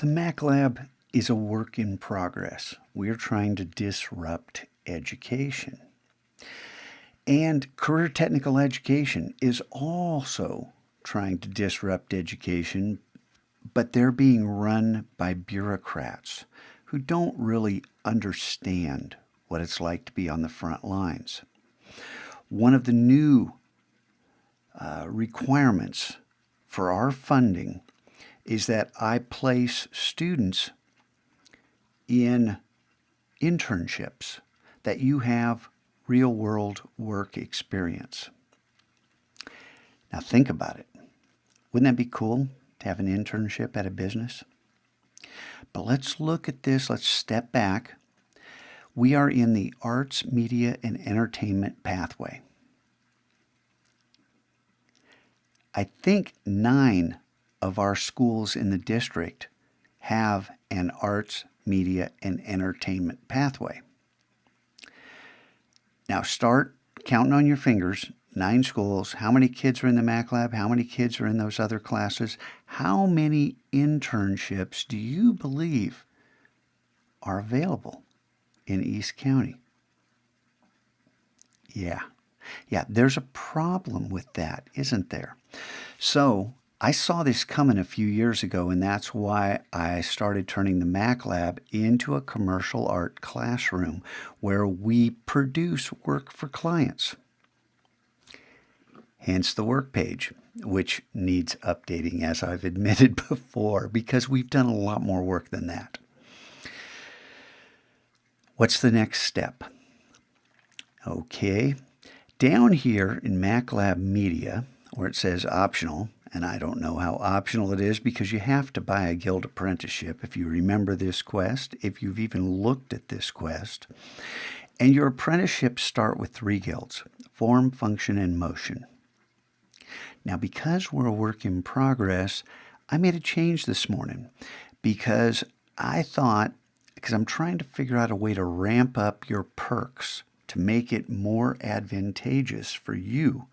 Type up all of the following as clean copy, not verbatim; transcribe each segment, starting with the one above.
The Mac Lab is a work in progress. We're trying to disrupt education. And career technical education is also trying to disrupt education, but they're being run by bureaucrats who don't really understand what it's like to be on the front lines. One of the new requirements for our funding is that I place students in internships, that you have real world work experience. Now think about it. Wouldn't that be cool to have an internship at a business? But let's look at this. Let's step back. We are in the arts, media, and entertainment pathway. I think 9 of our schools in the district have an arts, media, and entertainment pathway. Now start counting on your fingers. 9 schools. How many kids are in the Mac Lab? How many kids are in those other classes? How many internships do you believe are available in East County? Yeah, there's a problem with that, isn't there? So I saw this coming a few years ago, and that's why I started turning the Mac Lab into a commercial art classroom where we produce work for clients. Hence the work page, which needs updating, as I've admitted before, because we've done a lot more work than that. What's the next step? Okay, down here in Mac Lab Media, where it says optional, and I don't know how optional it is because you have to buy a guild apprenticeship if you remember this quest, if you've even looked at this quest. And your apprenticeships start with 3 guilds: form, function, and motion. Now, because we're a work in progress, I made a change this morning because I thought, because I'm trying to figure out a way to ramp up your perks to make it more advantageous for you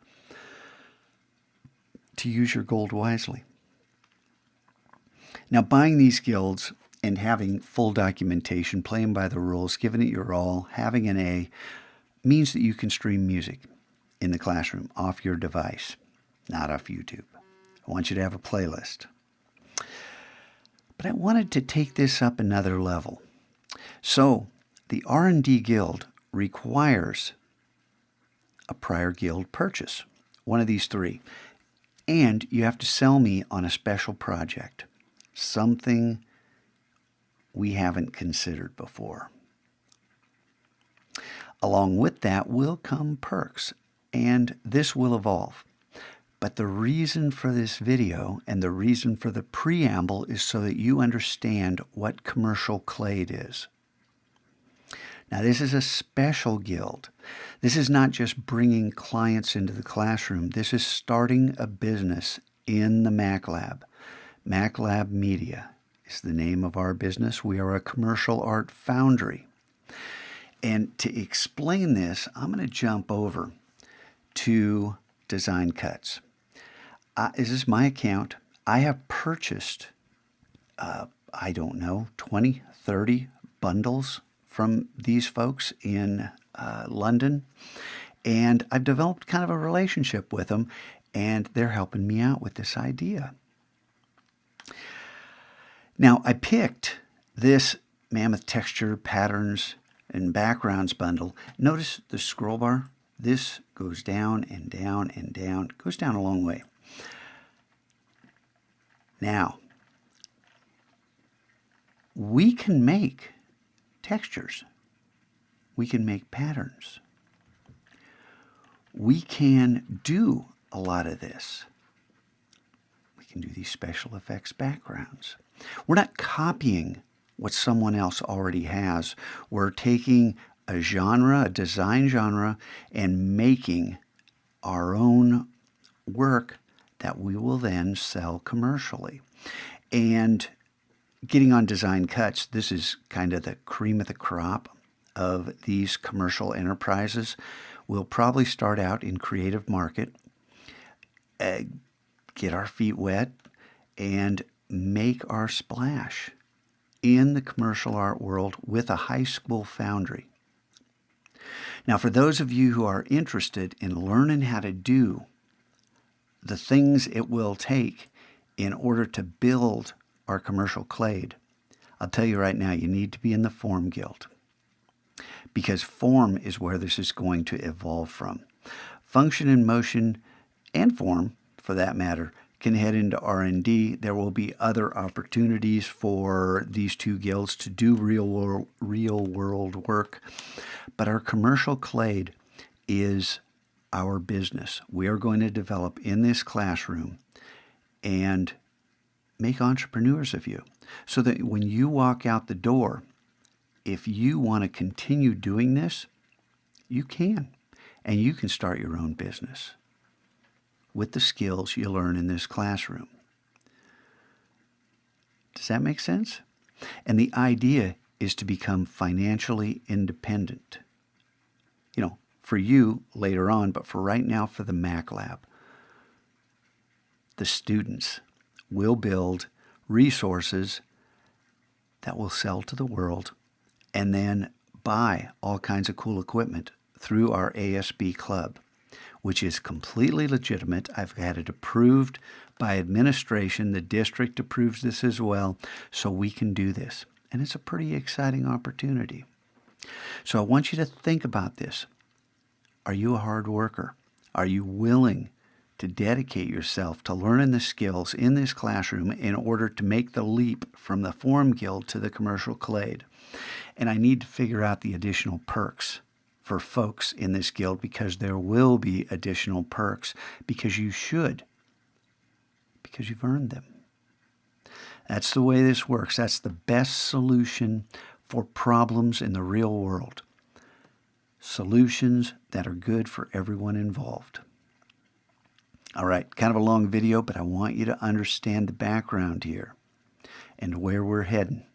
to use your gold wisely. Now, buying these guilds and having full documentation, playing by the rules, giving it your all, having an A, means that you can stream music in the classroom off your device, not off YouTube. I want you to have a playlist. But I wanted to take this up another level. So the R&D Guild requires a prior guild purchase, one of these 3. And you have to sell me on a special project, something we haven't considered before. Along with that will come perks, and this will evolve. But the reason for this video and the reason for the preamble is so that you understand what commercial clade is. Now, this is a special guild. This is not just bringing clients into the classroom. This is starting a business in the Mac Lab. Mac Lab Media is the name of our business. We are a commercial art foundry. And to explain this, I'm going to jump over to Design Cuts. This is my account. I have purchased, 20, 30 bundles from these folks in London, and I've developed kind of a relationship with them, and they're helping me out with this idea. Now, I picked this Mammoth Texture Patterns and Backgrounds bundle. Notice the scroll bar. This goes down and down and down. It goes down a long way. Now, we can make textures. We can make patterns. We can do a lot of this. We can do these special effects backgrounds. We're not copying what someone else already has. We're taking a genre, a design genre, and making our own work that we will then sell commercially. And getting on Design Cuts, this is kind of the cream of the crop of these commercial enterprises. We'll probably start out in creative market, get our feet wet, and make our splash in the commercial art world with a high school foundry. Now, for those of you who are interested in learning how to do the things it will take in order to build our commercial clade, I'll tell you right now, you need to be in the Form Guild, because form is where this is going to evolve from. Function and motion, and form, for that matter, can head into R&D. There will be other opportunities for these two guilds to do real world work. But our commercial clade is our business. We are going to develop in this classroom and make entrepreneurs of you, so that when you walk out the door, if you want to continue doing this, you can. And you can start your own business with the skills you learn in this classroom. Does that make sense? And the idea is to become financially independent. You know, for you later on, but for right now, for the Mac Lab, the students will build resources that will sell to the world and then buy all kinds of cool equipment through our ASB club, which is completely legitimate. I've had it approved by administration. The district approves this as well, so we can do this. And it's a pretty exciting opportunity. So I want you to think about this. Are you a hard worker? Are you willing to dedicate yourself to learning the skills in this classroom in order to make the leap from the Form Guild to the commercial clade? And I need to figure out the additional perks for folks in this guild, because there will be additional perks, because you should, because you've earned them. That's the way this works. That's the best solution for problems in the real world. Solutions that are good for everyone involved. All right, kind of a long video, but I want you to understand the background here and where we're heading.